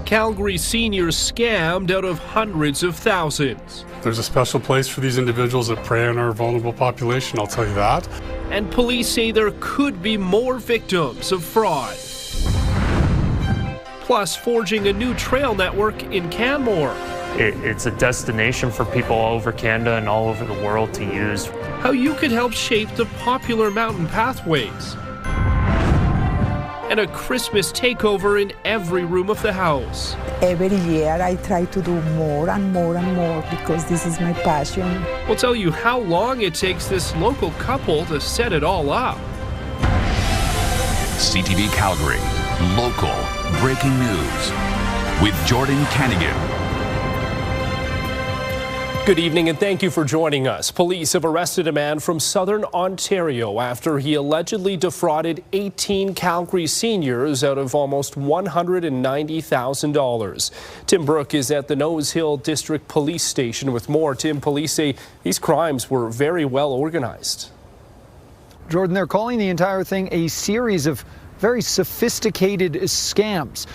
Calgary seniors scammed out of hundreds of thousands. There's a special place for these individuals that prey on our vulnerable population, I'll tell you that. And police say there could be more victims of fraud. Plus, forging a new trail network in Canmore. It's a destination for people all over Canada and all over the world to use. How you could help shape the popular mountain pathways. And a Christmas takeover in every room of the house. Every year I try to do more and more and more because this is my passion. We'll tell you how long it takes this local couple to set it all up. CTV Calgary, local breaking news with Jordan Cannigan. Good evening and thank you for joining us. Police have arrested a man from southern Ontario after he allegedly defrauded 18 Calgary seniors out of almost $190,000. Tim Brooke is at the Nose Hill District Police Station with more. Tim, police say these crimes were very well organized. Jordan, they're calling the entire thing a series of very sophisticated scams.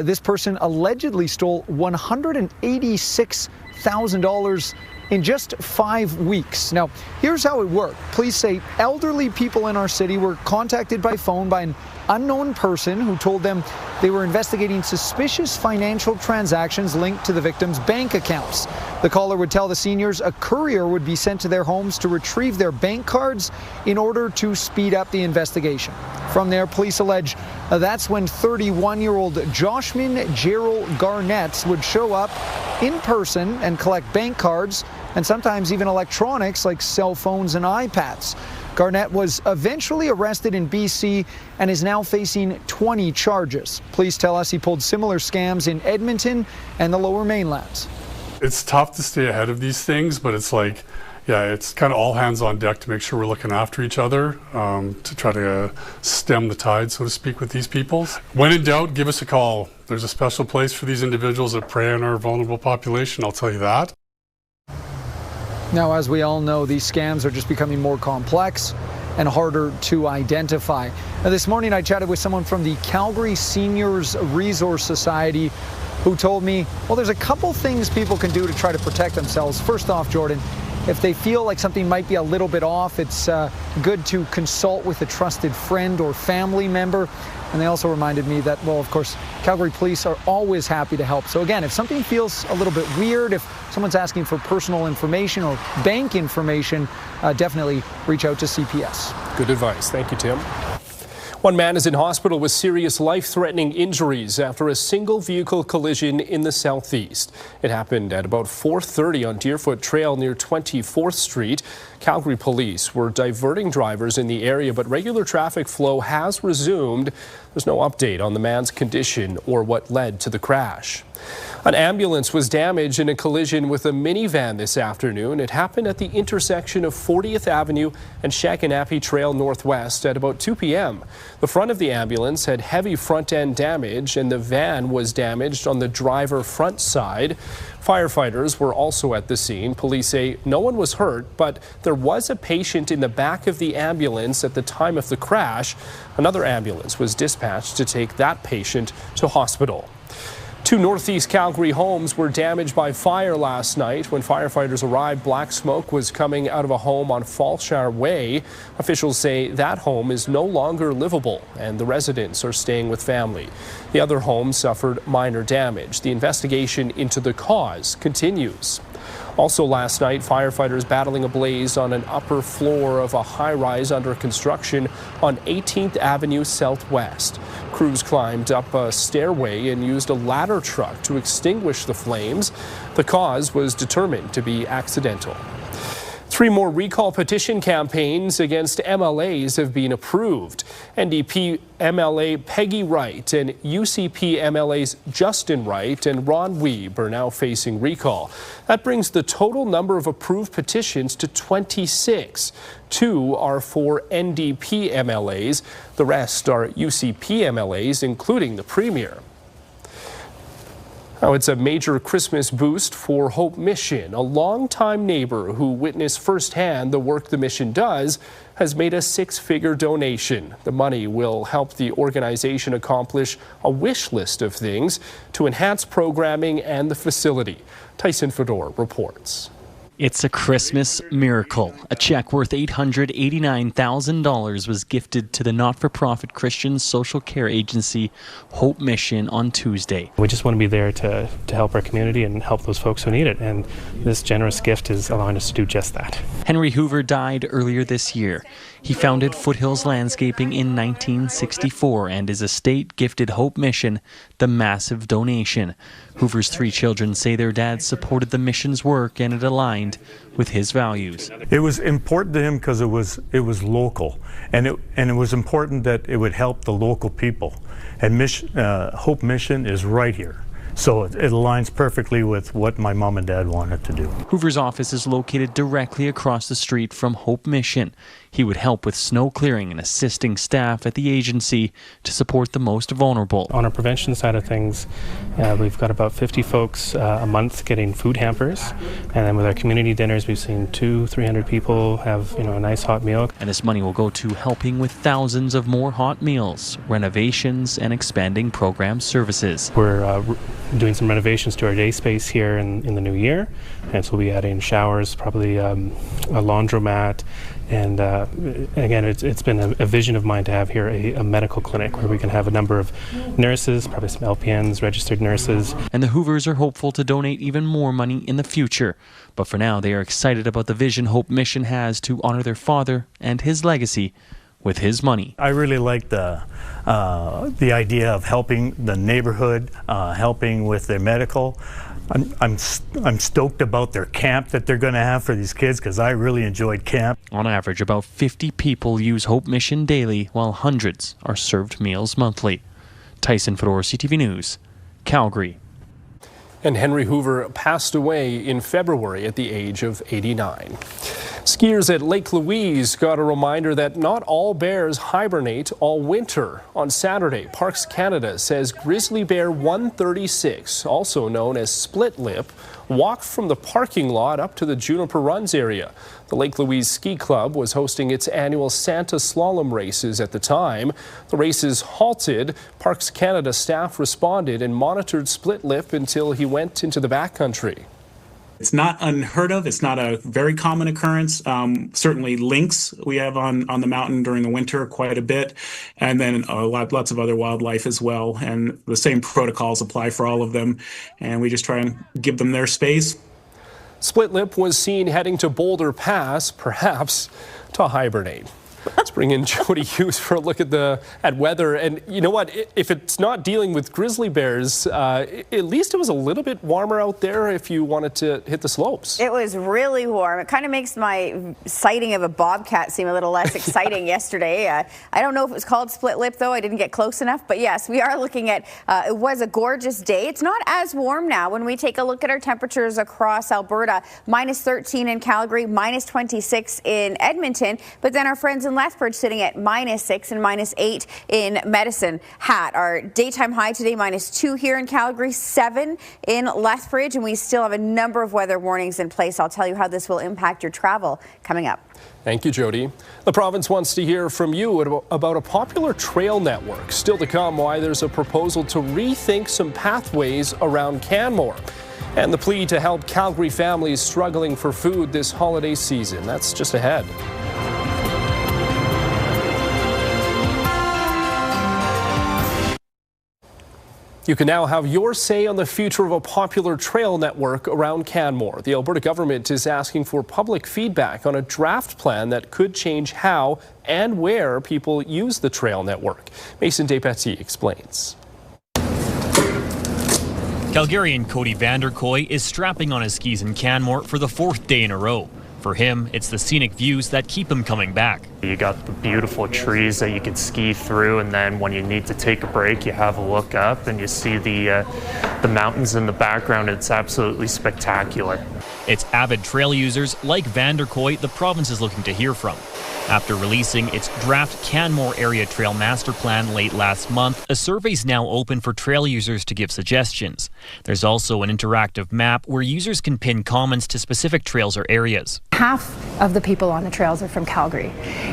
This person allegedly stole $186,000 in just 5 weeks. Now, here's how it worked. Police say elderly people in our city were contacted by phone by an unknown person who told them they were investigating suspicious financial transactions linked to the victims' bank accounts. The caller would tell the seniors a courier would be sent to their homes to retrieve their bank cards in order to speed up the investigation. From there, police allege that's when 31-year-old Joshman Gerald Garnett would show up in person and collect bank cards and sometimes even electronics like cell phones and iPads. Garnett was eventually arrested in BC and is now facing 20 charges. Police tell us he pulled similar scams in Edmonton and the Lower Mainland. It's tough to stay ahead of these things, but it's like, yeah, it's kind of all hands on deck to make sure we're looking after each other, to try to stem the tide, so to speak, with these people. When in doubt, give us a call. There's a special place for these individuals that prey on our vulnerable population, I'll tell you that. Now, as we all know, these scams are just becoming more complex and harder to identify. Now, this morning I chatted with someone from the Calgary Seniors Resource Society who told me, well, there's a couple things people can do to try to protect themselves. First off, Jordan, if they feel like something might be a little bit off, it's good to consult with a trusted friend or family member. And they also reminded me that, well, of course, Calgary police are always happy to help. So again, if something feels a little bit weird, if someone's asking for personal information or bank information, definitely reach out to CPS. Good advice. Thank you, Tim. One man is in hospital with serious life-threatening injuries after a single vehicle collision in the southeast. It happened at about 4:30 on Deerfoot Trail near 24th Street. Calgary police were diverting drivers in the area, but regular traffic flow has resumed. There's no update on the man's condition or what led to the crash. An ambulance was damaged in a collision with a minivan this afternoon. It happened at the intersection of 40th Avenue and Shackanappie Trail Northwest at about 2 p.m. The front of the ambulance had heavy front-end damage, and the van was damaged on the driver front side. Firefighters were also at the scene. Police say no one was hurt, but there was a patient in the back of the ambulance at the time of the crash. Another ambulance was dispatched to take that patient to hospital. 2 northeast Calgary homes were damaged by fire last night. When firefighters arrived, black smoke was coming out of a home on Fallshire Way. Officials say that home is no longer livable and the residents are staying with family. The other home suffered minor damage. The investigation into the cause continues. Also last night, firefighters battling a blaze on an upper floor of a high-rise under construction on 18th Avenue Southwest. Crews climbed up a stairway and used a ladder truck to extinguish the flames. The cause was determined to be accidental. 3 more recall petition campaigns against MLAs have been approved. NDP MLA Peggy Wright and UCP MLAs Justin Wright and Ron Wiebe are now facing recall. That brings the total number of approved petitions to 26. 2 are for NDP MLAs. The rest are UCP MLAs, including the Premier. Now, it's a major Christmas boost for Hope Mission. A longtime neighbor who witnessed firsthand the work the mission does has made a six-figure donation. The money will help the organization accomplish a wish list of things to enhance programming and the facility. Tyson Fedor reports. It's a Christmas miracle. A check worth $889,000 was gifted to the not-for-profit Christian social care agency Hope Mission on Tuesday. We just want to be there to help our community and help those folks who need it, and this generous gift is allowing us to do just that. Henry Hoover died earlier this year. He founded Foothills Landscaping in 1964, and his estate gifted Hope Mission the massive donation. Hoover's three children say their dad supported the mission's work and it aligned with his values. It was important to him because it was local, and it was important that it would help the local people. And Hope Mission is right here. So it aligns perfectly with what my mom and dad wanted to do. Hoover's office is located directly across the street from Hope Mission. He would help with snow clearing and assisting staff at the agency to support the most vulnerable. On our prevention side of things, we've got about 50 folks a month getting food hampers, and then with our community dinners, we've seen 200-300 people have a nice hot meal. And this money will go to helping with thousands of more hot meals, renovations, and expanding program services. We're doing some renovations to our day space here in the new year, and so we'll be adding showers, probably a laundromat, and again, it's been a vision of mine to have here a medical clinic where we can have a number of nurses, probably some LPNs, registered nurses. And the Hoovers are hopeful to donate even more money in the future. But for now, they are excited about the vision Hope Mission has to honor their father and his legacy with his money. I really like the idea of helping the neighborhood, helping with their medical. I'm stoked about their camp that they're going to have for these kids because I really enjoyed camp. On average, about 50 people use Hope Mission daily, while hundreds are served meals monthly. Tyson Fedor, CTV News, Calgary. And Henry Hoover passed away in February at the age of 89. Skiers at Lake Louise got a reminder that not all bears hibernate all winter. On Saturday, Parks Canada says grizzly bear 136, also known as split lip, walked from the parking lot up to the Juniper Runs area. The Lake Louise Ski Club was hosting its annual Santa Slalom races at the time. The races halted. Parks Canada staff responded and monitored split lip until he went into the backcountry. It's not unheard of. It's not a very common occurrence. Certainly lynx we have on the mountain during the winter quite a bit, and then lots of other wildlife as well. And the same protocols apply for all of them, and we just try and give them their space. Split lip was seen heading to Boulder Pass, perhaps to hibernate. Let's bring in Jody Hughes for a look at weather. And you know what? If it's not dealing with grizzly bears, at least it was a little bit warmer out there if you wanted to hit the slopes. It was really warm. It kind of makes my sighting of a bobcat seem a little less exciting yesterday. I don't know if it was called split lip, though. I didn't get close enough. But yes, we are looking at, it was a gorgeous day. It's not as warm now when we take a look at our temperatures across Alberta. -13 in Calgary, -26 in Edmonton. But then our friends in Lethbridge sitting at -6 and -8 in Medicine Hat. Our daytime high today -2 here in Calgary, 7 in Lethbridge, and we still have a number of weather warnings in place. I'll tell you how this will impact your travel coming up. Thank you, Jody. The province wants to hear from you about a popular trail network. Still to come, why there's a proposal to rethink some pathways around Canmore. And the plea to help Calgary families struggling for food this holiday season. That's just ahead. You can now have your say on the future of a popular trail network around Canmore. The Alberta government is asking for public feedback on a draft plan that could change how and where people use the trail network. Mason Despetit explains. Calgarian Cody Vanderkoy is strapping on his skis in Canmore for the 4th day in a row. For him, it's the scenic views that keep him coming back. You got the beautiful trees that you can ski through, and then when you need to take a break, you have a look up and you see the mountains in the background. It's absolutely spectacular. It's avid trail users like Vanderkoy the province is looking to hear from. After releasing its draft Canmore Area Trail Master Plan late last month, a survey's now open for trail users to give suggestions. There's also an interactive map where users can pin comments to specific trails or areas. Half of the people on the trails are from Calgary.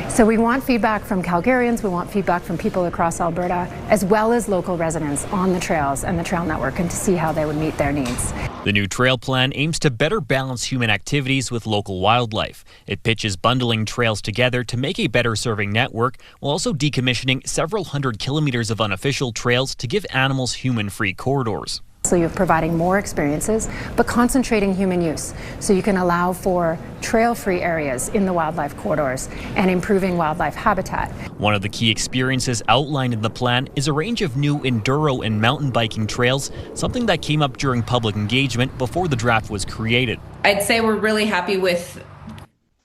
So we want feedback from Calgarians, we want feedback from people across Alberta, as well as local residents on the trails and the trail network, and to see how they would meet their needs. The new trail plan aims to better balance human activities with local wildlife. It pitches bundling trails together to make a better serving network, while also decommissioning several hundred kilometers of unofficial trails to give animals human-free corridors. So you're providing more experiences, but concentrating human use. So you can allow for trail-free areas in the wildlife corridors and improving wildlife habitat. One of the key experiences outlined in the plan is a range of new enduro and mountain biking trails, something that came up during public engagement before the draft was created. I'd say we're really happy with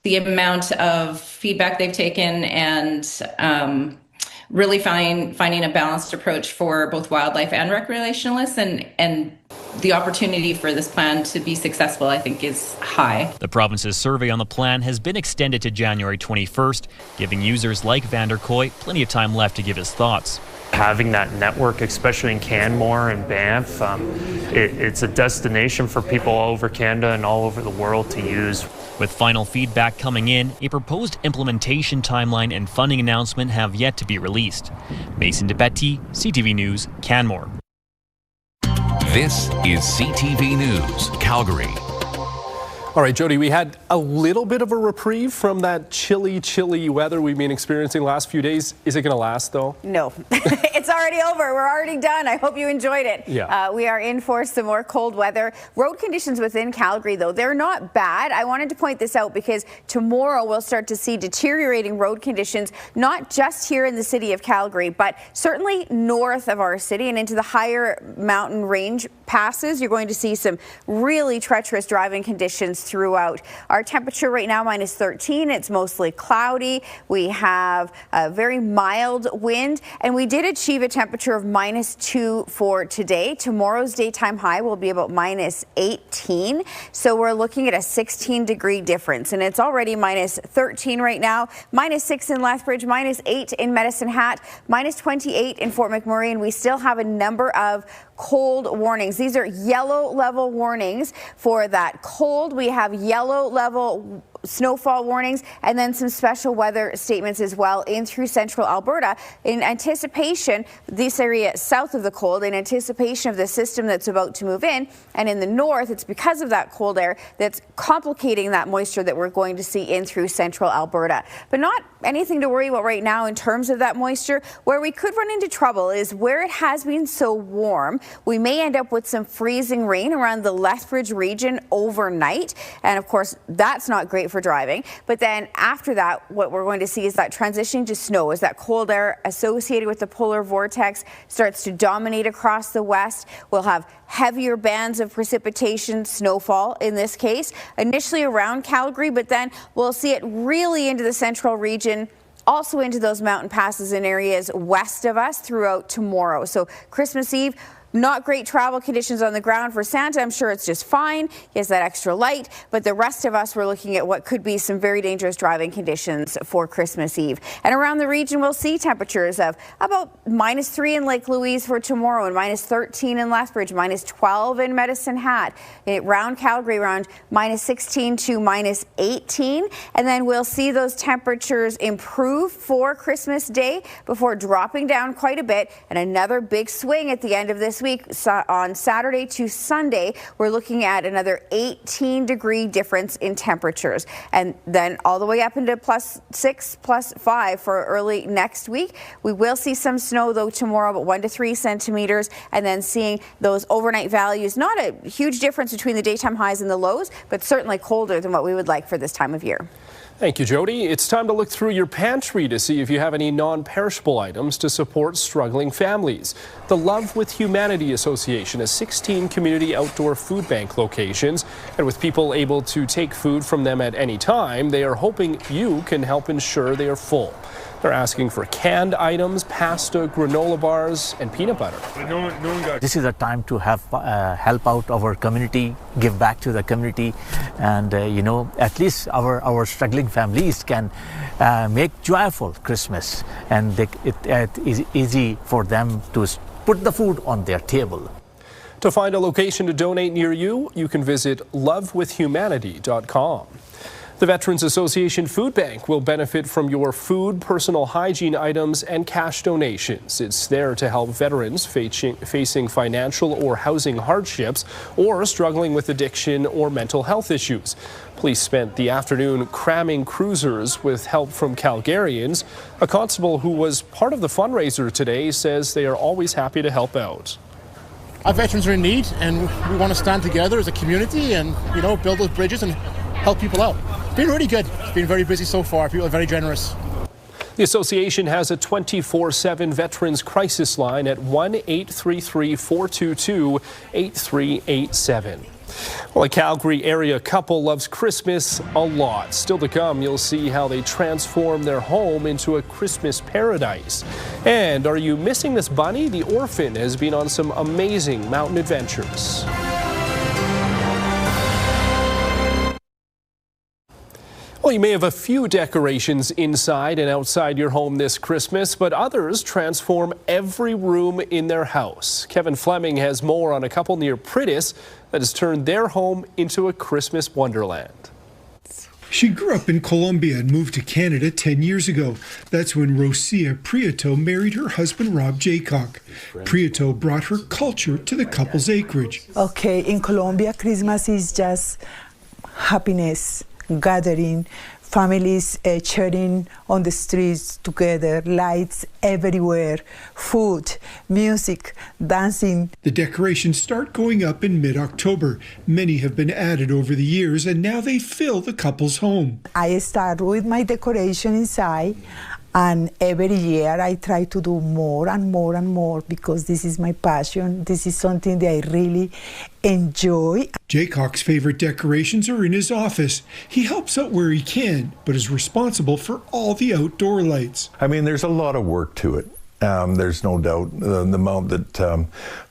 the amount of feedback they've taken and really finding a balanced approach for both wildlife and recreationalists, and the opportunity for this plan to be successful, I think, is high. The province's survey on the plan has been extended to January 21st, giving users like Vanderkooy plenty of time left to give his thoughts. Having that network, especially in Canmore and Banff, it's a destination for people all over Canada and all over the world to use. With final feedback coming in, a proposed implementation timeline and funding announcement have yet to be released. Mason DePetti, CTV News, Canmore. This is CTV News, Calgary. All right, Jody, we had a little bit of a reprieve from that chilly weather we've been experiencing the last few days. Is it going to last, though? No. It's already over. We're already done. I hope you enjoyed it. Yeah. We are in for some more cold weather. Road conditions within Calgary, though, they're not bad. I wanted to point this out because tomorrow we'll start to see deteriorating road conditions, not just here in the city of Calgary, but certainly north of our city and into the higher mountain range passes. You're going to see some really treacherous driving conditions throughout. Our temperature right now, minus 13. It's mostly cloudy. We have a very mild wind, and we did achieve a temperature of minus 2 for today. Tomorrow's daytime high will be about minus 18. So we're looking at a 16-degree difference, and it's already minus 13 right now, minus 6 in Lethbridge, minus 8 in Medicine Hat, minus 28 in Fort McMurray, and we still have a number of cold warnings. These are yellow level warnings for that cold. We have yellow level snowfall warnings and then some special weather statements as well in through central Alberta in anticipation, this area south of the cold, in anticipation of the system that's about to move in. And in the north, it's because of that cold air that's complicating that moisture that we're going to see in through central Alberta. But not anything to worry about right now in terms of that moisture. Where we could run into trouble is where it has been so warm. We may end up with some freezing rain around the Lethbridge region overnight. And of course, that's not great for driving. But then after that, what we're going to see is that transition to snow as that cold air associated with the polar vortex starts to dominate across the west. We'll have heavier bands of precipitation, snowfall in this case, initially around Calgary, but then we'll see it really into the central region, also into those mountain passes and areas west of us throughout tomorrow. So Christmas Eve, not great travel conditions on the ground for Santa. I'm sure it's just fine. He has that extra light. But the rest of us, we're looking at what could be some very dangerous driving conditions for Christmas Eve. And around the region, we'll see temperatures of about minus 3 in Lake Louise for tomorrow and minus 13 in Lethbridge, minus 12 in Medicine Hat. Around Calgary, around minus 16 to minus 18. And then we'll see those temperatures improve for Christmas Day before dropping down quite a bit. And another big swing at the end of this week on Saturday to Sunday, we're looking at another 18-degree difference in temperatures, and then all the way up into plus 6, plus 5 for early next week. We will see some snow though tomorrow, but 1 to 3 centimeters, and then seeing those overnight values. Not a huge difference between the daytime highs and the lows, but certainly colder than what we would like for this time of year. Thank you, Jody. It's time to look through your pantry to see if you have any non-perishable items to support struggling families. The Love with Humanity Association has 16 community outdoor food bank locations, and with people able to take food from them at any time, they are hoping you can help ensure they are full. They're asking for canned items, pasta, granola bars, and peanut butter. This is a time to have help out our community, give back to the community, and at least our struggling families can make joyful Christmas, and it is easy for them to put the food on their table. To find a location to donate near you, you can visit lovewithhumanity.com. The Veterans Association Food Bank will benefit from your food, personal hygiene items, and cash donations. It's there to help veterans facing financial or housing hardships or struggling with addiction or mental health issues. Police spent the afternoon cramming cruisers with help from Calgarians. A constable who was part of the fundraiser today says they are always happy to help out. Our veterans are in need, and we want to stand together as a community and, build those bridges and help people out. It's been really good. It's been very busy so far. People are very generous. The association has a 24/7 Veterans Crisis Line at 1-833-422-8387. Well, a Calgary area couple loves Christmas a lot. Still to come, you'll see how they transform their home into a Christmas paradise. And are you missing this bunny? The orphan has been on some amazing mountain adventures. Well, you may have a few decorations inside and outside your home this Christmas, but others transform every room in their house. Kevin Fleming has more on a couple near Pritis that has turned their home into a Christmas wonderland. She grew up in Colombia and moved to Canada 10 years ago. That's when Rosia Prieto married her husband, Rob Jaycock. Prieto brought her culture to the couple's acreage. Okay, in Colombia, Christmas is just happiness, gathering, families cheering on the streets together, lights everywhere, food, music, dancing. The decorations start going up in mid-October. Many have been added over the years, and now they fill the couple's home. I start with my decoration inside, and every year I try to do more and more and more because this is my passion. This is something that I really enjoy. Jaycock's favorite decorations are in his office. He helps out where he can, but is responsible for all the outdoor lights. I mean, there's a lot of work to it. There's no doubt. The amount that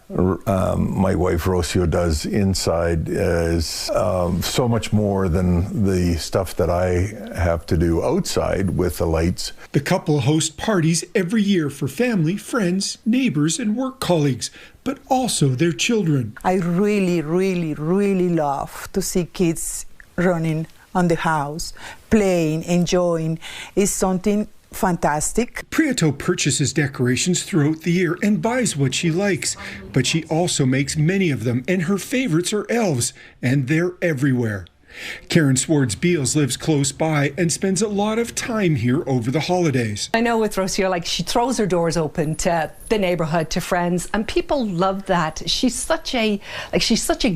my wife Rocio does inside is so much more than the stuff that I have to do outside with the lights. The couple host parties every year for family, friends, neighbors, and work colleagues, but also their children. I really, really, really love to see kids running on the house, playing, enjoying. It's something fantastic. Prieto purchases decorations throughout the year and buys what she likes, but she also makes many of them, and her favorites are elves, and they're everywhere. Karen Swartz-Beals lives close by and spends a lot of time here over the holidays. I know with Rocio, she throws her doors open to the neighborhood, to friends, and people love that. She's such a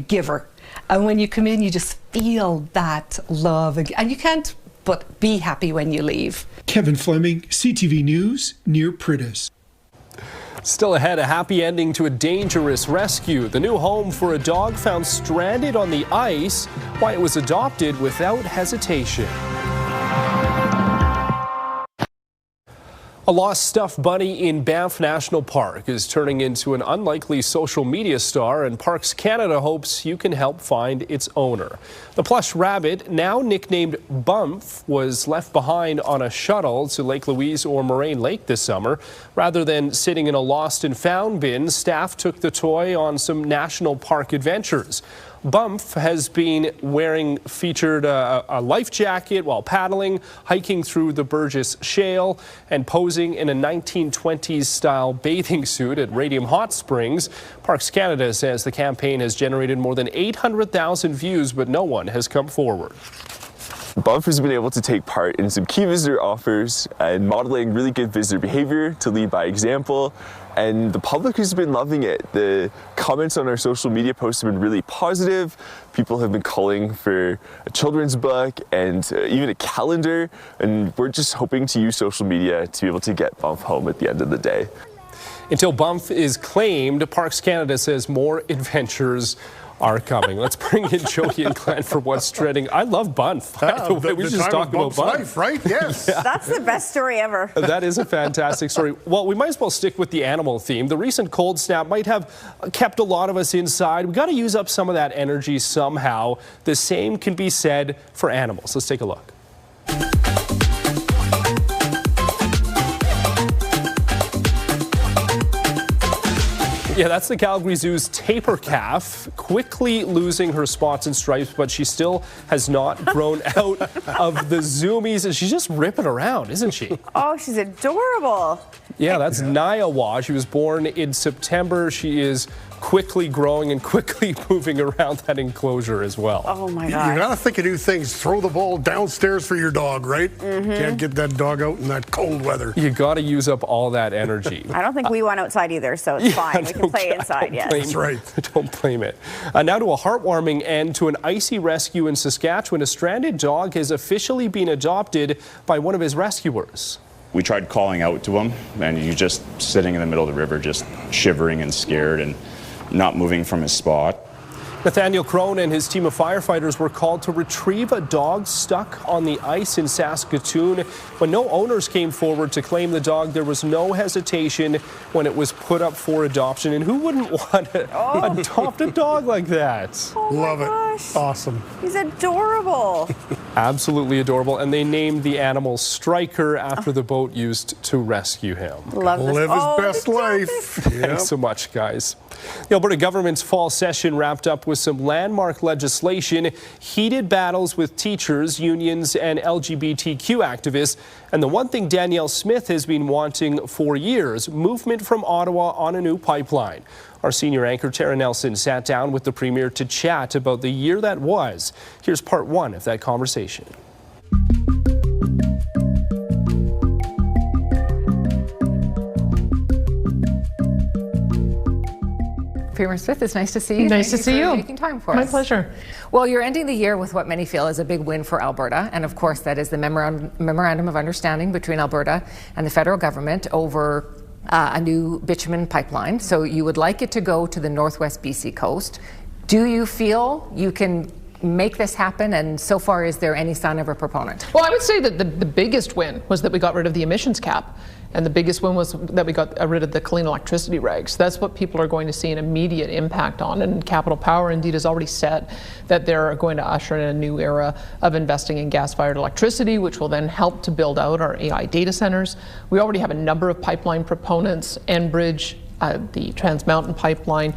giver. And when you come in, you just feel that love, and you can't but be happy when you leave. Kevin Fleming, CTV News, near Pritis. Still ahead, a happy ending to a dangerous rescue. The new home for a dog found stranded on the ice, why it was adopted without hesitation. A lost stuffed bunny in Banff National Park is turning into an unlikely social media star, and Parks Canada hopes you can help find its owner. The plush rabbit, now nicknamed Bump, was left behind on a shuttle to Lake Louise or Moraine Lake this summer. Rather than sitting in a lost and found bin, staff took the toy on some national park adventures. Bump has been featured a life jacket while paddling, hiking through the Burgess Shale, and posing in a 1920s style bathing suit at Radium Hot Springs. Parks Canada says the campaign has generated more than 800,000 views, but no one has come forward. Bump has been able to take part in some key visitor offers and modeling really good visitor behavior to lead by example, and the public has been loving it. The comments on our social media posts have been really positive. People have been calling for a children's book and even a calendar, and we're just hoping to use social media to be able to get Bump home at the end of the day. Until Bump is claimed, Parks Canada says more adventures are coming. Let's bring in Jody and Glenn for what's trending. I love Bump. By the way, we just talked about Bump. Life, right? Yes. Yeah. That's the best story ever. That is a fantastic story. Well, we might as well stick with the animal theme. The recent cold snap might have kept a lot of us inside. We got to use up some of that energy somehow. The same can be said for animals. Let's take a look. Yeah, that's the Calgary Zoo's taper calf, quickly losing her spots and stripes, but she still has not grown out of the zoomies. She's just ripping around, isn't she? Oh, she's adorable. Yeah, that's Naiawa. She was born in September. She is quickly growing and quickly moving around that enclosure as well. Oh my You God. gotta think of new things. Throw the ball downstairs for your dog, right? Can't get that dog out in that cold weather. You got to use up all that energy. I don't think we went outside either, so it's fine. We can play inside, yes. That's right. Don't blame it. Now to a heartwarming end to an icy rescue in Saskatchewan. A stranded dog has officially been adopted by one of his rescuers. We tried calling out to him, and he's just sitting in the middle of the river, just shivering and scared and not moving from his spot. Nathaniel Crone and his team of firefighters were called to retrieve a dog stuck on the ice in Saskatoon. When no owners came forward to claim the dog, there was no hesitation when it was put up for adoption. And who wouldn't want to adopt a dog like that? Oh Love it. gosh. Awesome. He's adorable. Absolutely adorable. And they named the animal Striker after the boat used to rescue him. Love this. Live his best life. Thanks so much, guys. The Alberta government's fall session wrapped up with some landmark legislation, heated battles with teachers, unions, and LGBTQ activists. And the one thing Danielle Smith has been wanting for years, movement from Ottawa on a new pipeline. Our senior anchor, Tara Nelson, sat down with the Premier to chat about the year that was. Here's part one of that conversation. Premier Smith, it's nice to see you. Nice to see you. Making time for My us. pleasure. Well, you're ending the year with what many feel is a big win for Alberta, and of course that is the memorandum of understanding between Alberta and the federal government over a new bitumen pipeline. So you would like it to go to the northwest BC coast. Do you feel you can make this happen, and so far is there any sign of a proponent? Well, I would say that the biggest win was that we got rid of the emissions cap. And the biggest one was that we got rid of the clean electricity regs. That's what people are going to see an immediate impact on. And Capital Power indeed has already said that they're going to usher in a new era of investing in gas-fired electricity, which will then help to build out our AI data centers. We already have a number of pipeline proponents, Enbridge, the Trans Mountain Pipeline,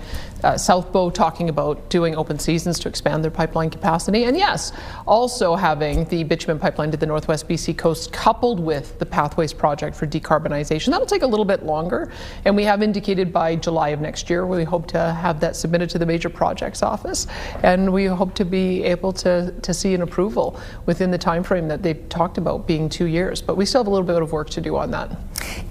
South Bow talking about doing open seasons to expand their pipeline capacity. And yes, also having the bitumen pipeline to the northwest BC coast coupled with the Pathways project for decarbonization. That'll take a little bit longer. And we have indicated by July of next year, we hope to have that submitted to the Major Projects Office. And we hope to be able to see an approval within the time frame that they've talked about, being 2 years. But we still have a little bit of work to do on that.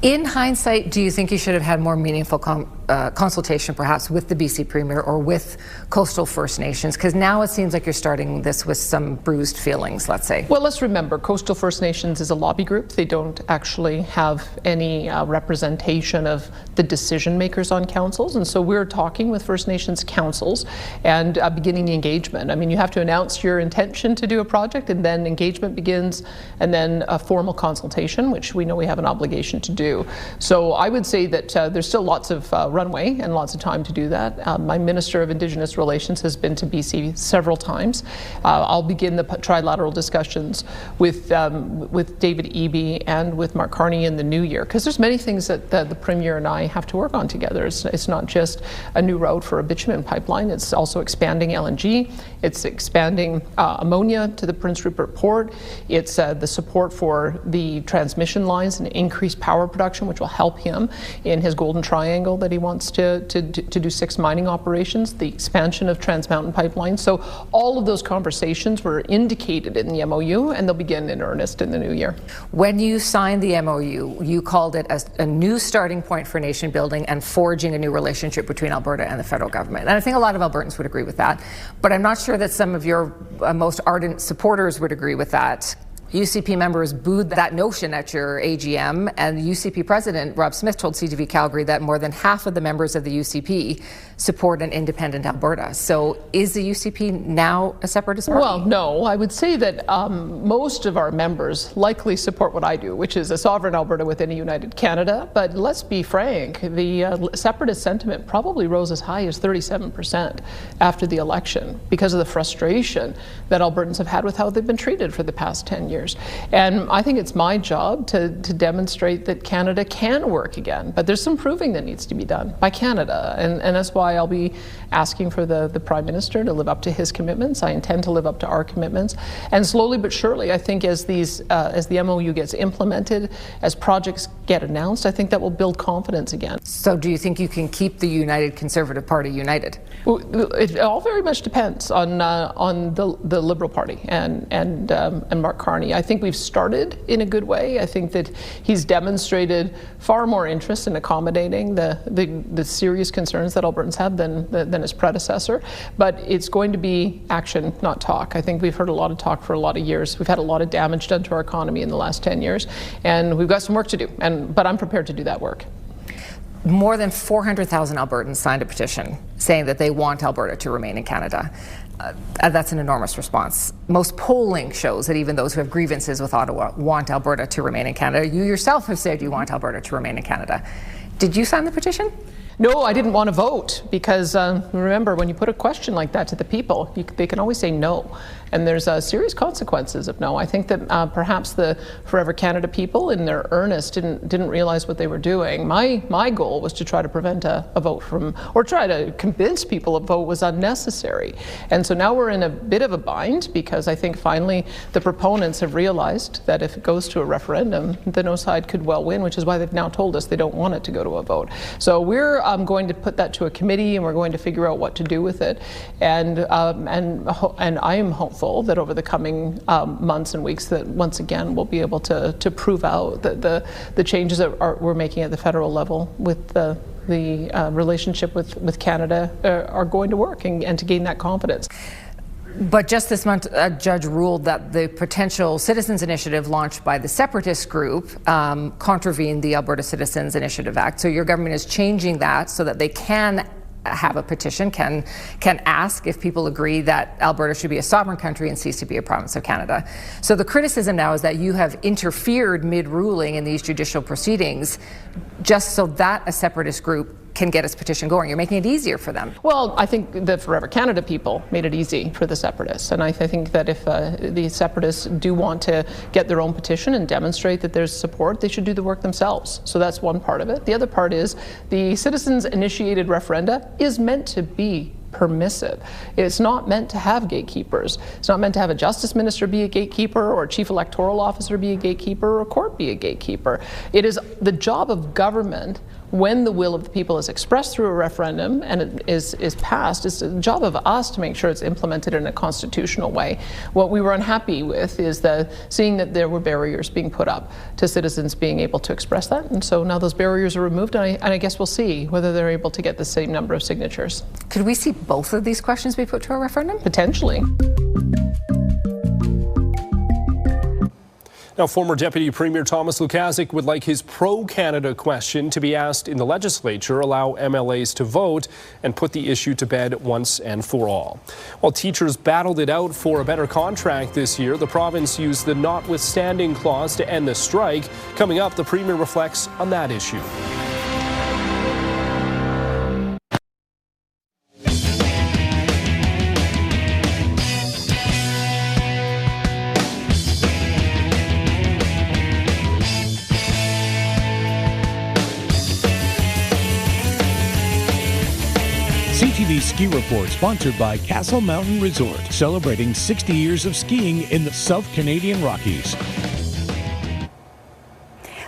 In hindsight, do you think you should have had more meaningful consultation perhaps with the BC Premier or with coastal First Nations? Because now it seems like you're starting this with some bruised feelings, let's say. Well, let's remember, Coastal First Nations is a lobby group. They don't actually have any representation of the decision makers on councils. And so we're talking with First Nations councils and beginning the engagement. I mean, you have to announce your intention to do a project, and then engagement begins, and then a formal consultation, which we know we have an obligation to do. So I would say that there's still lots of runway and lots of time to do that. My Minister of Indigenous Relations has been to BC several times. I'll begin the trilateral discussions with David Eby and with Mark Carney in the new year, because there's many things that the Premier and I have to work on together. It's not just a new route for a bitumen pipeline, it's also expanding LNG, it's expanding ammonia to the Prince Rupert Port, it's the support for the transmission lines and increased power production, which will help him in his Golden Triangle that he wants to do 6 mining operations, the expansion of Trans Mountain Pipeline. So all of those conversations were indicated in the MOU, and they'll begin in earnest in the new year. When you signed the MOU, you called it a new starting point for nation building and forging a new relationship between Alberta and the federal government. And I think a lot of Albertans would agree with that, but I'm not sure that some of your most ardent supporters would agree with that. UCP members booed that notion at your AGM, and UCP President Rob Smith told CTV Calgary that more than half of the members of the UCP support an independent Alberta. So is the UCP now a separatist party? Well, no. I would say that most of our members likely support what I do, which is a sovereign Alberta within a united Canada. But let's be frank, the separatist sentiment probably rose as high as 37% after the election because of the frustration that Albertans have had with how they've been treated for the past 10 years. years. And I think it's my job to demonstrate that Canada can work again. But there's some proving that needs to be done by Canada. And that's why I'll be asking for the Prime Minister to live up to his commitments. I intend to live up to our commitments. And slowly but surely, I think as the MOU gets implemented, as projects get announced, I think that will build confidence again. So do you think you can keep the United Conservative Party united? It all very much depends on the Liberal Party and Mark Carney. I think we've started in a good way. I think that he's demonstrated far more interest in accommodating the serious concerns that Albertans have than his predecessor. But it's going to be action, not talk. I think we've heard a lot of talk for a lot of years. We've had a lot of damage done to our economy in the last 10 years, and we've got some work to do. But I'm prepared to do that work. More than 400,000 Albertans signed a petition saying that they want Alberta to remain in Canada. That's an enormous response. Most polling shows that even those who have grievances with Ottawa want Alberta to remain in Canada. You yourself have said you want Alberta to remain in Canada. Did you sign the petition? No, I didn't want to vote because remember, when you put a question like that to the people, they can always say no. And there's serious consequences of no. I think that perhaps the Forever Canada people in their earnest didn't realize what they were doing. My goal was to try to prevent a vote or try to convince people a vote was unnecessary. And so now we're in a bit of a bind because I think finally the proponents have realized that if it goes to a referendum, the no side could well win, which is why they've now told us they don't want it to go to a vote. So we're going to put that to a committee and we're going to figure out what to do with it. And I am hopeful that over the coming months and weeks that once again we'll be able to prove out that the changes that we're making at the federal level with the relationship with Canada are going to work and to gain that confidence. But just this month, a judge ruled that the potential citizens' initiative launched by the separatist group contravened the Alberta Citizens Initiative Act. So your government is changing that so that they can have a petition, can ask if people agree that Alberta should be a sovereign country and cease to be a province of Canada. So the criticism now is that you have interfered mid-ruling in these judicial proceedings just so that a separatist group can get its petition going. You're making it easier for them. Well, I think the Forever Canada people made it easy for the separatists. And I think that if the separatists do want to get their own petition and demonstrate that there's support, they should do the work themselves. So that's one part of it. The other part is the citizens-initiated referenda is meant to be permissive. It's not meant to have gatekeepers. It's not meant to have a justice minister be a gatekeeper or a chief electoral officer be a gatekeeper or a court be a gatekeeper. It is the job of government when the will of the people is expressed through a referendum and it is passed. It's the job of us to make sure it's implemented in a constitutional way. What we were unhappy with is seeing that there were barriers being put up to citizens being able to express that. And so now those barriers are removed, and I guess we'll see whether they're able to get the same number of signatures. Could we see both of these questions be put to a referendum? Potentially. Now, former Deputy Premier Thomas Lukaszuk would like his pro-Canada question to be asked in the legislature, allow MLAs to vote, and put the issue to bed once and for all. While teachers battled it out for a better contract this year, the province used the Notwithstanding clause to end the strike. Coming up, the Premier reflects on that issue. CTV Ski Report, sponsored by Castle Mountain Resort, celebrating 60 years of skiing in the South Canadian Rockies.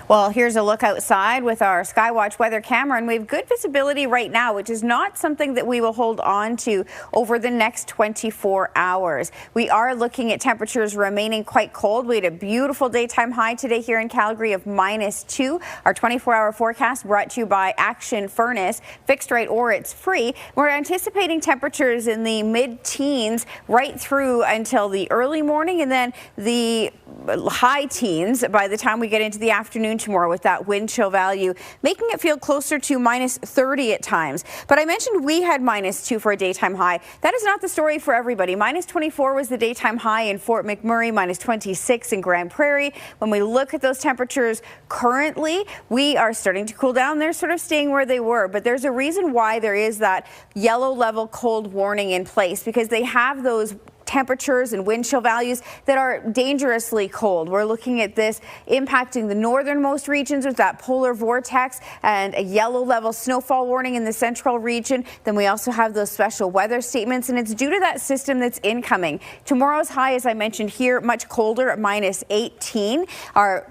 Well, here's a look outside with our Skywatch weather camera, and we have good visibility right now, which is not something that we will hold on to over the next 24 hours. We are looking at temperatures remaining quite cold. We had a beautiful daytime high today here in Calgary of -2. Our 24-hour forecast brought to you by Action Furnace, fixed rate or it's free. We're anticipating temperatures in the mid-teens right through until the early morning, and then the high teens by the time we get into the afternoon tomorrow, with that wind chill value making it feel closer to -30 at times. But I mentioned we had -2 for a daytime high. That is not the story for everybody. -24 was the daytime high in Fort McMurray, -26 in Grand Prairie. When we look at those temperatures currently, we are starting to cool down. They're sort of staying where they were, but there's a reason why there is that yellow level cold warning in place, because they have those temperatures and wind chill values that are dangerously cold. We're looking at this impacting the northernmost regions with that polar vortex and a yellow level snowfall warning in the central region. Then we also have those special weather statements, and it's due to that system that's incoming. Tomorrow's high, as I mentioned here, much colder at -18. Our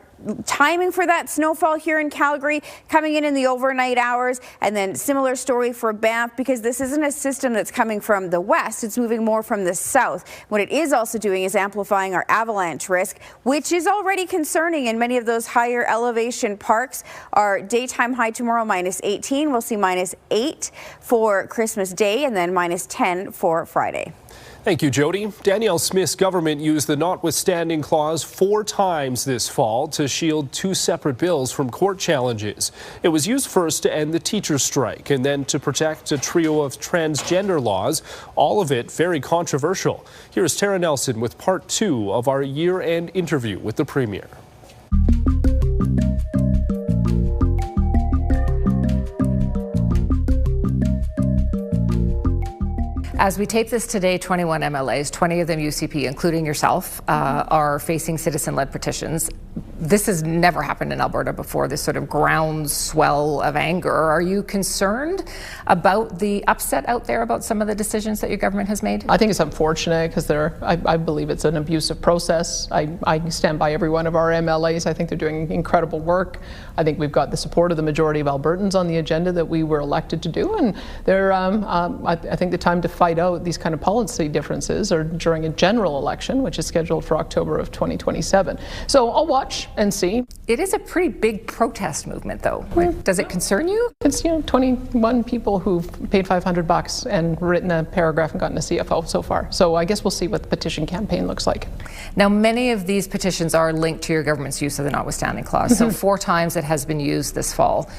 timing for that snowfall here in Calgary coming in the overnight hours, and then similar story for Banff, because this isn't a system that's coming from the west, it's moving more from the south. What it is also doing is amplifying our avalanche risk, which is already concerning in many of those higher elevation parks. Our daytime high tomorrow -18, we'll see -8 for Christmas Day, and then -10 for Friday. Thank you, Jody. Danielle Smith's government used the Notwithstanding clause 4 times this fall to shield 2 separate bills from court challenges. It was used first to end the teacher strike and then to protect a trio of transgender laws, all of it very controversial. Here's Tara Nelson with part 2 of our year-end interview with the Premier. As we tape this today, 21 MLAs, 20 of them UCP, including yourself, are facing citizen-led petitions. This has never happened in Alberta before, this sort of groundswell of anger. Are you concerned about the upset out there about some of the decisions that your government has made? I think it's unfortunate because I believe it's an abusive process. I stand by every one of our MLAs. I think they're doing incredible work. I think we've got the support of the majority of Albertans on the agenda that we were elected to do, and I think the time to fight out these kind of policy differences are during a general election, which is scheduled for October of 2027. So I'll watch and see. It is a pretty big protest movement, though. Does it concern you? It's 21 people who've paid $500 and written a paragraph and gotten a CFO so far. So I guess we'll see what the petition campaign looks like. Now, many of these petitions are linked to your government's use of the Notwithstanding clause. So 4 times it has been used this fall.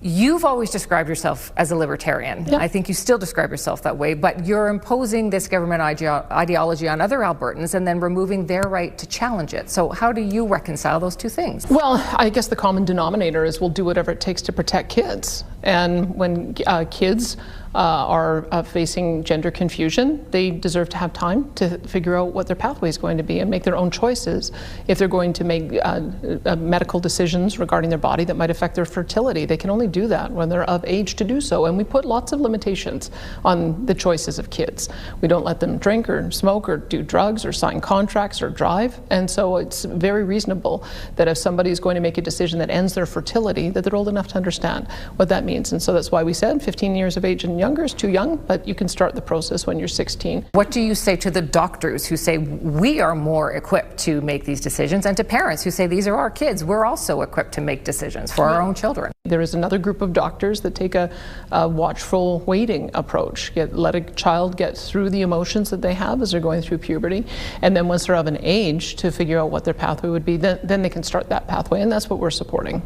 You've always described yourself as a libertarian. Yeah. I think you still describe yourself that way, but you're imposing this government ideology on other Albertans and then removing their right to challenge it. So how do you reconcile those two things? Well, I guess the common denominator is we'll do whatever it takes to protect kids. And when kids are facing gender confusion, they deserve to have time to figure out what their pathway is going to be and make their own choices if they're going to make medical decisions regarding their body that might affect their fertility. They can only do that when they're of age to do so, and we put lots of limitations on the choices of kids. We don't let them drink or smoke or do drugs or sign contracts or drive, and so it's very reasonable that if somebody is going to make a decision that ends their fertility, that they're old enough to understand what that means. And so that's why we said 15 years of age and younger is too young, but you can start the process when you're 16. What do you say to the doctors who say we are more equipped to make these decisions, and to parents who say these are our kids, we're also equipped to make decisions for our own children? There is another group of doctors that take a watchful waiting approach. Let a child get through the emotions that they have as they're going through puberty, and then once they're of an age to figure out what their pathway would be, then they can start that pathway, and that's what we're supporting.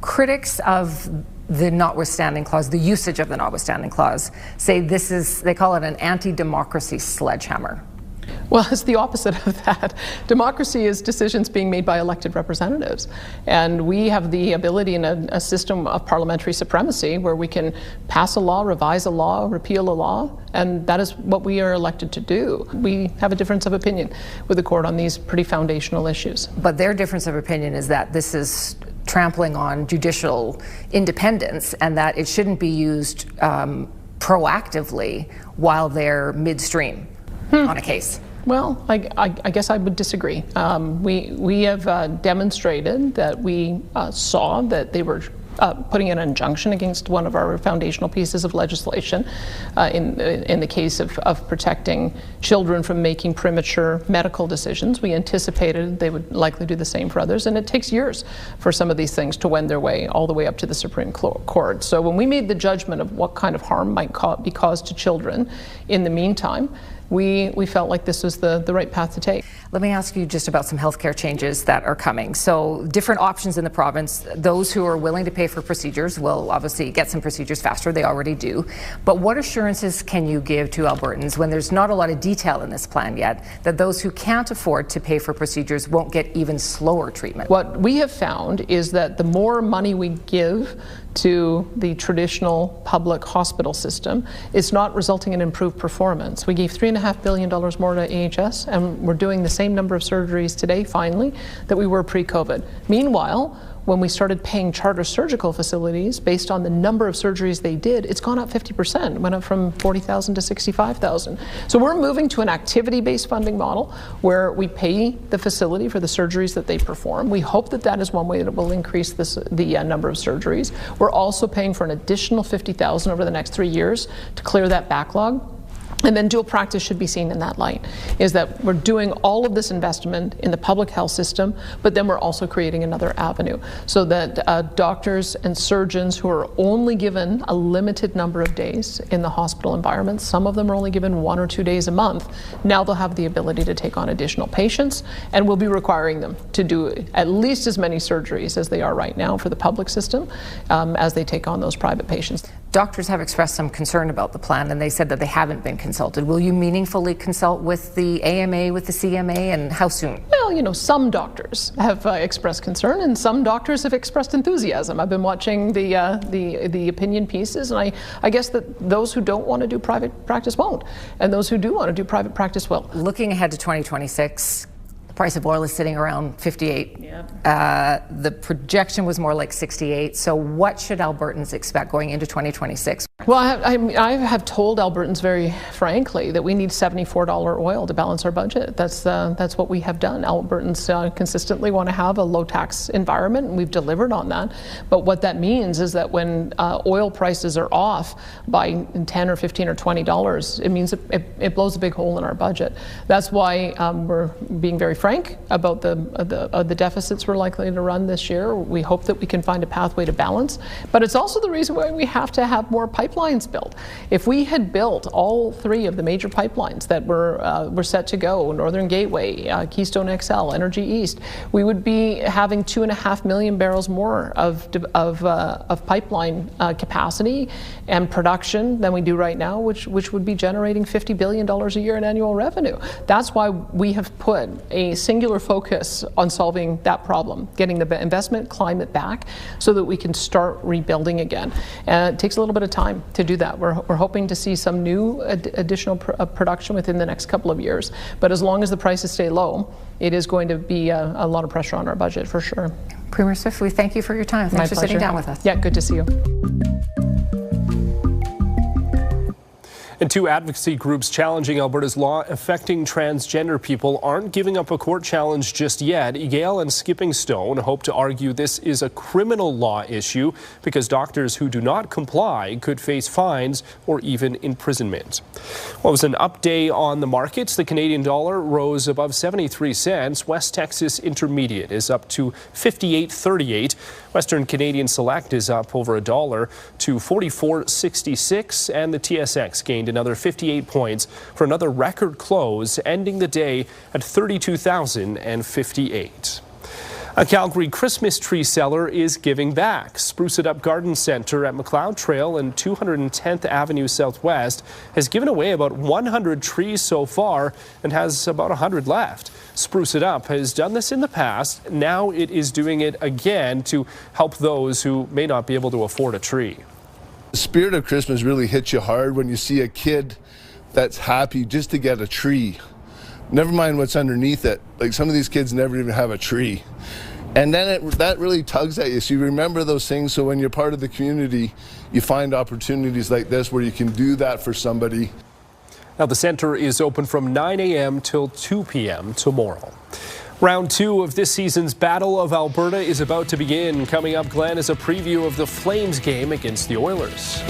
Critics of the Notwithstanding clause, the usage of the Notwithstanding clause, say they call it an anti-democracy sledgehammer. Well, it's the opposite of that. Democracy is decisions being made by elected representatives. And we have the ability in a system of parliamentary supremacy where we can pass a law, revise a law, repeal a law, and that is what we are elected to do. We have a difference of opinion with the court on these pretty foundational issues. But their difference of opinion is that this is trampling on judicial independence and that it shouldn't be used proactively while they're midstream on a case. Well, I guess I would disagree. We have demonstrated that we saw that they were putting an injunction against one of our foundational pieces of legislation in the case of protecting children from making premature medical decisions. We anticipated they would likely do the same for others, and it takes years for some of these things to wend their way all the way up to the Supreme Court. So when we made the judgment of what kind of harm might be caused to children in the meantime, we felt like this was the right path to take. Let me ask you just about some healthcare changes that are coming. So different options in the province. Those who are willing to pay for procedures will obviously get some procedures faster. They already do. But what assurances can you give to Albertans when there's not a lot of detail in this plan yet, that those who can't afford to pay for procedures won't get even slower treatment? What we have found is that the more money we give to the traditional public hospital system, it's not resulting in improved performance. We gave $3.5 billion more to AHS, and we're doing the same number of surgeries today, finally, that we were pre-COVID. Meanwhile, when we started paying charter surgical facilities based on the number of surgeries they did, it's gone up 50%, went up from 40,000 to 65,000. So we're moving to an activity-based funding model where we pay the facility for the surgeries that they perform. We hope that that is one way that it will increase the number of surgeries. We're also paying for an additional 50,000 over the next 3 years to clear that backlog. And then dual practice should be seen in that light, is that we're doing all of this investment in the public health system, but then we're also creating another avenue so that doctors and surgeons who are only given a limited number of days in the hospital environment, some of them are only given 1 or 2 days a month, now they'll have the ability to take on additional patients, and we'll be requiring them to do at least as many surgeries as they are right now for the public system as they take on those private patients. Doctors have expressed some concern about the plan, and they said that they haven't been consulted. Will you meaningfully consult with the AMA, with the CMA, and how soon? Well, you know, some doctors have expressed concern, and some doctors have expressed enthusiasm. I've been watching the opinion pieces, and I guess that those who don't want to do private practice won't, and those who do want to do private practice will. Looking ahead to 2026, the price of oil is sitting around 58. Yep. The projection was more like 68. So what should Albertans expect going into 2026? Well, I have told Albertans very frankly that we need $74 oil to balance our budget. That's what we have done. Albertans consistently want to have a low tax environment, and we've delivered on that. But what that means is that when oil prices are off by $10 or $15 or $20, it means it blows a big hole in our budget. That's why we're being very frank about the deficits we're likely to run this year. We hope that we can find a pathway to balance, but it's also the reason why we have to have more pipelines built. If we had built all 3 of the major pipelines that were set to go, Northern Gateway, Keystone XL, Energy East, we would be having 2.5 million barrels more of pipeline capacity and production than we do right now, which would be generating $50 billion a year in annual revenue. That's why we have put a singular focus on solving that problem, getting the investment climate back so that we can start rebuilding again. And it takes a little bit of time to do that. We're hoping to see some new additional production within the next couple of years. But as long as the prices stay low, it is going to be a lot of pressure on our budget for sure. Premier Swift, we thank you for your time. Thanks for sitting down with us. Yeah, good to see you. And 2 advocacy groups challenging Alberta's law affecting transgender people aren't giving up a court challenge just yet. Yale and Skipping Stone hope to argue this is a criminal law issue because doctors who do not comply could face fines or even imprisonment. Well, it was an up day on the markets. The Canadian dollar rose above 73 cents. West Texas Intermediate is up to 58.38. Western Canadian Select is up over $1 to 44.66, and the TSX gained another 58 points for another record close, ending the day at 32,058. A Calgary Christmas tree seller is giving back. Spruce It Up Garden Centre at McLeod Trail and 210th Avenue Southwest has given away about 100 trees so far and has about 100 left. Spruce It Up has done this in the past. Now it is doing it again to help those who may not be able to afford a tree. The spirit of Christmas really hits you hard when you see a kid that's happy just to get a tree. Never mind what's underneath it. Like, some of these kids never even have a tree. And then that really tugs at you. So you remember those things. So when you're part of the community, you find opportunities like this where you can do that for somebody. Now, the centre is open from 9 a.m. till 2 p.m. tomorrow. Round 2 of this season's Battle of Alberta is about to begin. Coming up, Glenn, is a preview of the Flames game against the Oilers.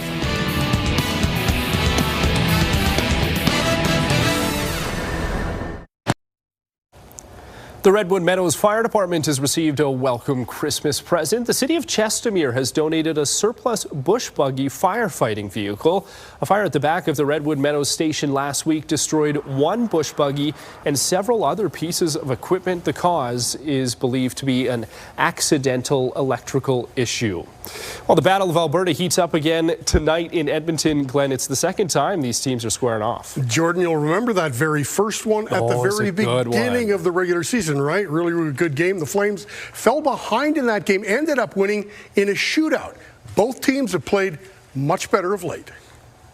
The Redwood Meadows Fire Department has received a welcome Christmas present. The city of Chestermere has donated a surplus bush buggy firefighting vehicle. A fire at the back of the Redwood Meadows station last week destroyed 1 bush buggy and several other pieces of equipment. The cause is believed to be an accidental electrical issue. Well, the Battle of Alberta heats up again tonight in Edmonton. Glenn, it's the second time these teams are squaring off. Jordan, you'll remember that very first one at the very beginning of the regular season, right? Really, really good game. The Flames fell behind in that game, ended up winning in a shootout. Both teams have played much better of late.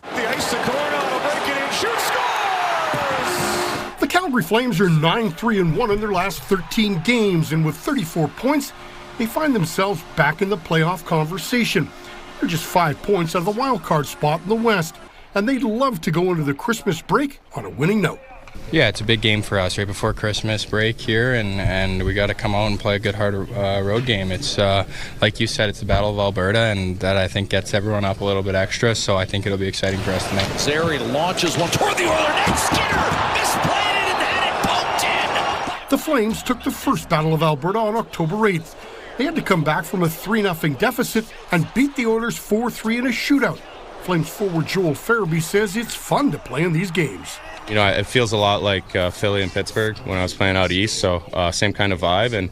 The ice, the corner, on a break it in, shoot, scores! The Calgary Flames are 9-3-1 in their last 13 games, and with 34 points, they find themselves back in the playoff conversation. They're just 5 points out of the wild card spot in the West, and they'd love to go into the Christmas break on a winning note. Yeah, it's a big game for us right before Christmas break here, and we got to come out and play a good hard road game. It's like you said, it's the Battle of Alberta, and that I think gets everyone up a little bit extra, so I think it'll be exciting for us tonight. Zary launches one toward the Oiler net. Skinner misplanted and had it poked in. The Flames took the first Battle of Alberta on October 8th. They had to come back from a 3-0 deficit and beat the Oilers 4-3 in a shootout. Flames forward Joel Farabee says it's fun to play in these games. You know, it feels a lot like Philly and Pittsburgh when I was playing out east, so same kind of vibe, and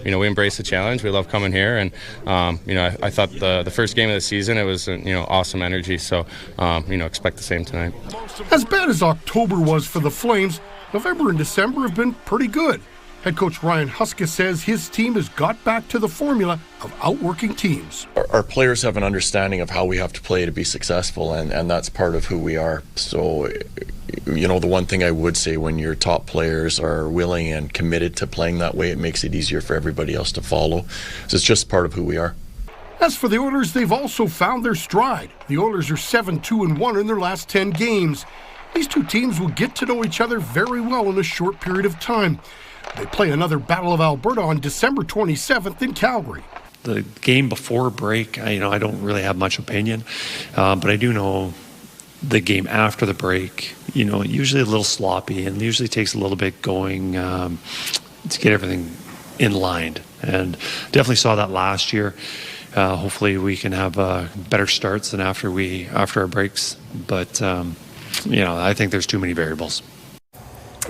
you know, we embrace the challenge. We love coming here, and you know, I thought the first game of the season, it was you know, awesome energy, so you know, expect the same tonight. As bad as October was for the Flames, November and December have been pretty good. Head coach Ryan Huska says his team has got back to the formula of outworking teams. Our players have an understanding of how we have to play to be successful, and that's part of who we are. So, you know, the one thing I would say, when your top players are willing and committed to playing that way, it makes it easier for everybody else to follow. So it's just part of who we are. As for the Oilers, they've also found their stride. The Oilers are 7-2-1 in their last 10 games. These two teams will get to know each other very well in a short period of time. They play another Battle of Alberta on December 27th in Calgary. The game before break, I don't really have much opinion, but I do know the game after the break, you know, usually a little sloppy and usually takes a little bit going to get everything in line. And definitely saw that last year. Hopefully we can have better starts than after our breaks, but you know, I think there's too many variables.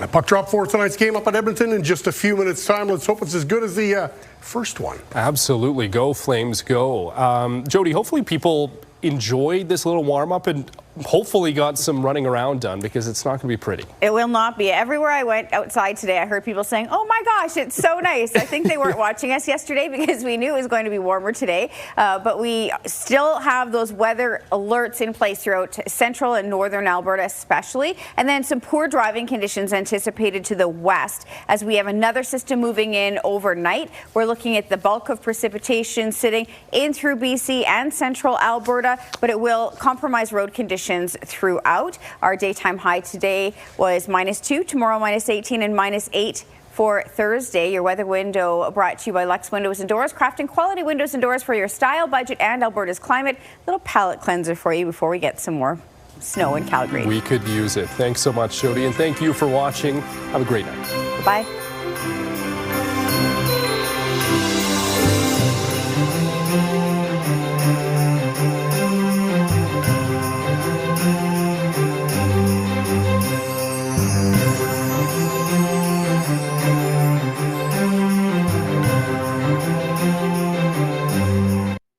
A puck drop for tonight's game up at Edmonton in just a few minutes' time. Let's hope it's as good as the first one. Absolutely. Go, Flames, go. Jody, hopefully people enjoyed this little warm-up and hopefully got some running around done, because it's not going to be pretty. It will not be. Everywhere I went outside today, I heard people saying, oh my gosh, it's so nice. I think they weren't watching us yesterday because we knew it was going to be warmer today. But we still have those weather alerts in place throughout central and northern Alberta especially. And then some poor driving conditions anticipated to the west as we have another system moving in overnight. We're looking at the bulk of precipitation sitting in through BC and central Alberta, but it will compromise road conditions throughout. Our daytime high today was -2, tomorrow -18, and -8 for Thursday. Your weather window brought to you by Lux Windows and Doors, crafting quality windows and doors for your style, budget, and Alberta's climate. Little palate cleanser for you before we get some more snow in Calgary. We could use it. Thanks so much, Jody, and thank you for watching. Have a great night. Bye.